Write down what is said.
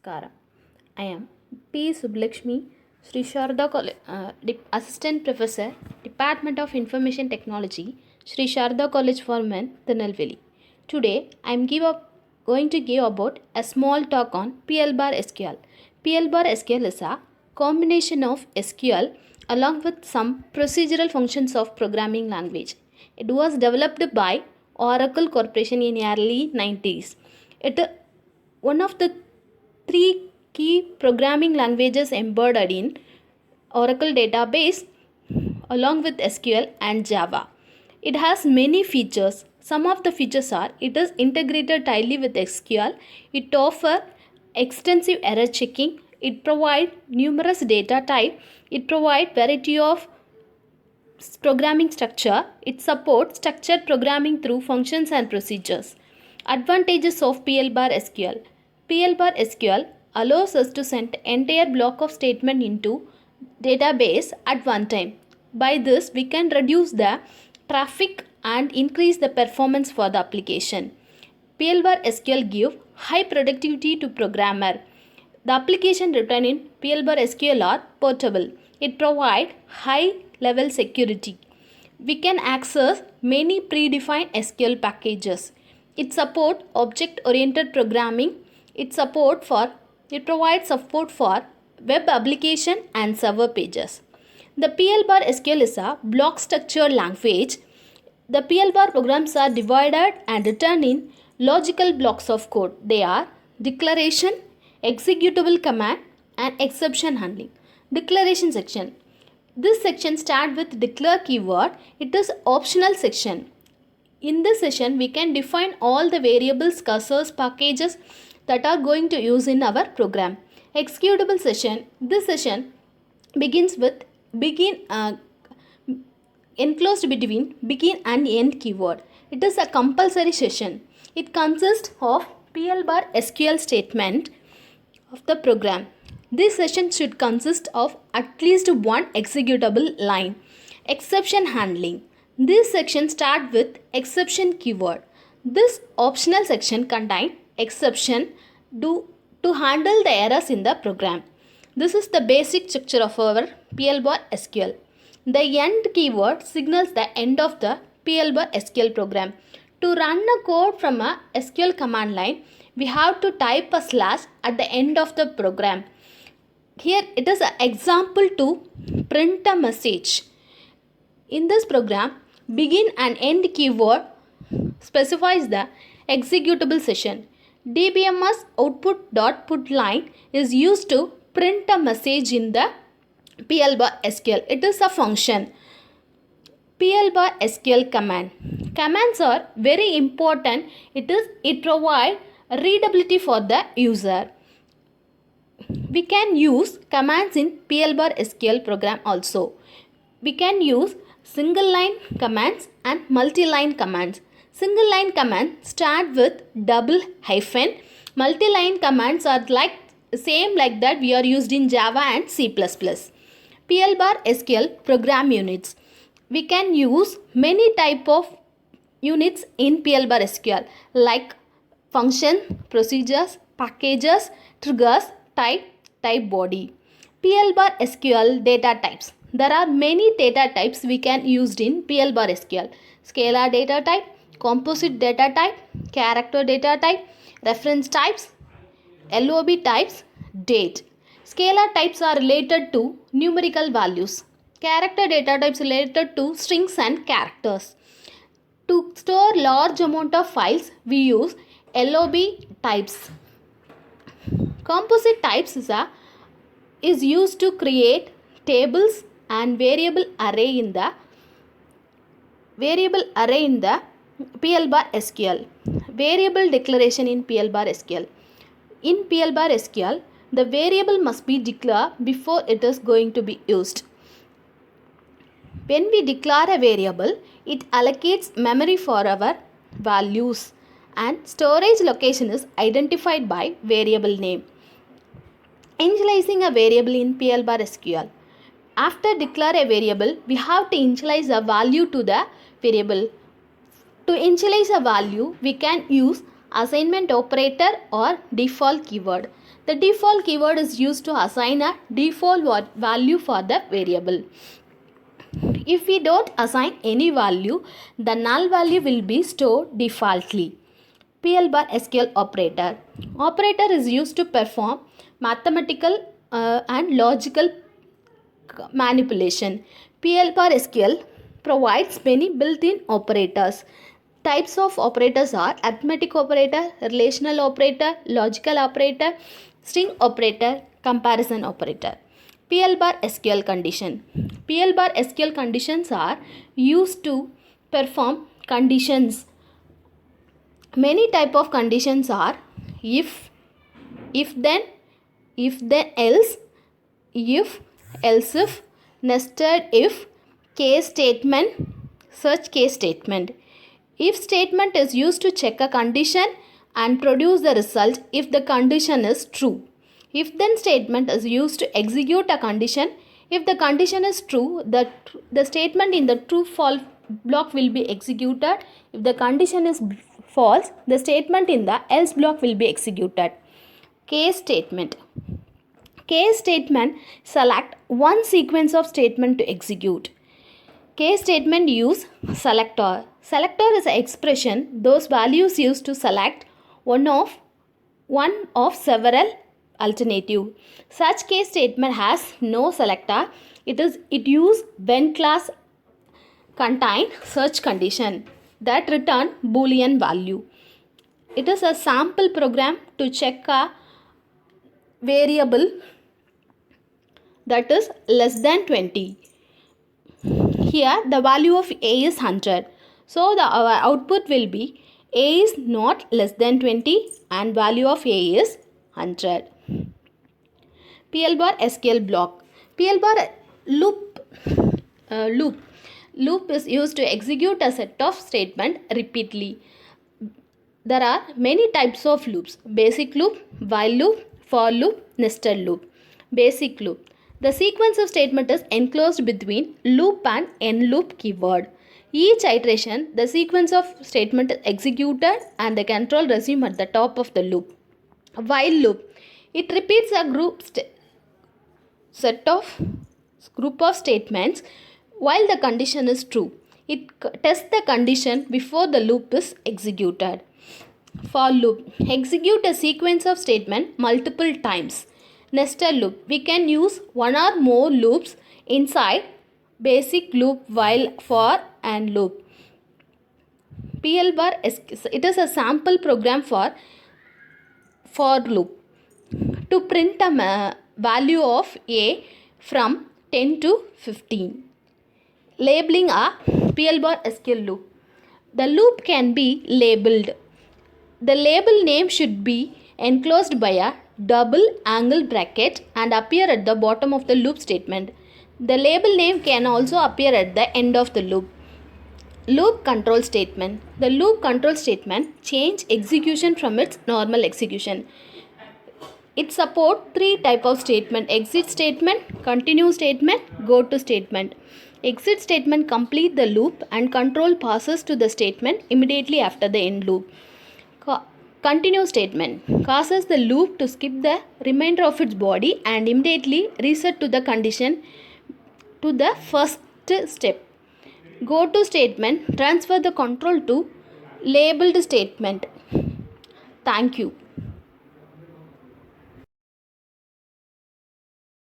Namaskara. I am P. Sublakshmi, Sri Sharda College, Assistant Professor, Department of Information Technology, Sri Sharda College for Men, Tirunelveli. Today, I am going to give about a small talk on PL bar SQL. PL bar SQL is a combination of SQL along with some procedural functions of programming language. It was developed by Oracle Corporation in early 90s. It one of the three key programming languages embedded in Oracle database along with SQL and Java. It has many features. Some of the features are it is integrated tightly with SQL, it offers extensive error checking, it provides numerous data type, it provides variety of programming structure, it supports structured programming through functions and procedures. Advantages of PL bar SQL. PL bar SQL allows us to send entire block of statement into database at one time. By this, we can reduce the traffic and increase the performance for the application. PL bar SQL give high productivity to programmer. The application written in PL bar SQL are portable. It provides high level security. We can access many predefined SQL packages. It supports object-oriented programming. It provides support for web application and server pages. The PL bar SQL is a block structured language. The PL bar programs are divided and written in logical blocks of code. They are declaration, executable command, and exception handling. Declaration section. This section starts with declare keyword. It is optional section. In this session, we can define all the variables, cursors, packages that are going to use in our program. Executable session. This session begins with enclosed between begin and end keyword. It is a compulsory session. It consists of PL bar SQL statement of the program. This session should consist of at least one executable line. Exception handling. This section starts with exception keyword. This optional section contains exception to handle the errors in the program. This is the basic structure of our PL bar SQL. The end keyword signals the end of the PL bar SQL program. To run a code from a SQL command line, we have to type a slash at the end of the program. Here it is an example to print a message. In this program, begin and end keyword specifies the executable session. DBMS output.put line is used to print a message in the PL bar SQL. It is a function. PL bar SQL command. Commands are very important. It provides readability for the user. We can use commands in PL bar SQL program also. We can use single line commands and multi-line commands. Single line commands start with double hyphen. Multi-line commands are same like that we are used in Java and C++. PL bar SQL program units. We can use many type of units in PL bar SQL like function, procedures, packages, triggers, type body. PL bar SQL data types. There are many data types we can use in PL bar SQL. Scalar data type, composite data type, character data type, reference types, LOB types, date. Scalar types are related to numerical values. Character data types related to strings and characters. To store large amount of files, we use LOB types. Composite types is used to create tables and variable array in the PL bar SQL. Variable declaration in PL bar SQL. In PL bar SQL, the variable must be declared before it is going to be used. When we declare a variable, it allocates memory for our values and storage location is identified by variable name. Initializing a variable in PL bar SQL. After declare a variable, we have to initialize a value to the variable. To initialize a value, we can use assignment operator or default keyword. The default keyword is used to assign a default value for the variable. If we don't assign any value, the null value will be stored defaultly. PL bar SQL operator. Operator is used to perform mathematical and logical manipulation. PL bar SQL provides many built-in operators. Types of operators are arithmetic operator, relational operator, logical operator, string operator, comparison operator. PL bar SQL condition. PL bar SQL conditions are used to perform conditions. Many type of conditions are if then, else, if, else if, nested if, case statement, such case statement. If statement is used to check a condition and produce the result if the condition is true. If then statement is used to execute a condition. If the condition is true, the statement in the true false block will be executed. If the condition is false, the statement in the else block will be executed. Case statement. Case statement select one sequence of statement to execute. Case statement use selector. Selector is an expression those values used to select one of several alternative. Such case statement has no selector. It use when class contain such condition that return boolean value. It is a sample program to check a variable that is less than 20. Here the value of A is 100. So our output will be A is not less than 20 and value of A is 100. PL bar SQL block. PL bar loop is used to execute a set of statement repeatedly. There are many types of loops. Basic loop, while loop, for loop, nested loop. Basic loop. The sequence of statement is enclosed between loop and end loop keyword. Each iteration, the sequence of statement is executed and the control resume at the top of the loop. While loop. It repeats a group of statements while the condition is true. It tests the condition before the loop is executed. For loop. Execute a sequence of statement multiple times. Nested loop. We can use one or more loops inside basic loop, while, for and loop. PL bar it is a sample program for loop to print a value of A from 10 to 15. Labeling a PL bar SQL loop. The loop can be labeled. The label name should be enclosed by a double angle bracket and appear at the bottom of the loop statement. The label name can also appear at the end of the loop. Loop control statement. The loop control statement change execution from its normal execution. It supports three types of statement: exit statement, continue statement, go to statement. Exit statement complete the loop and control passes to the statement immediately after the end loop. Continue statement causes the loop to skip the remainder of its body and immediately reset to the condition to the first step. Go to statement transfer the control to labeled statement. Thank you.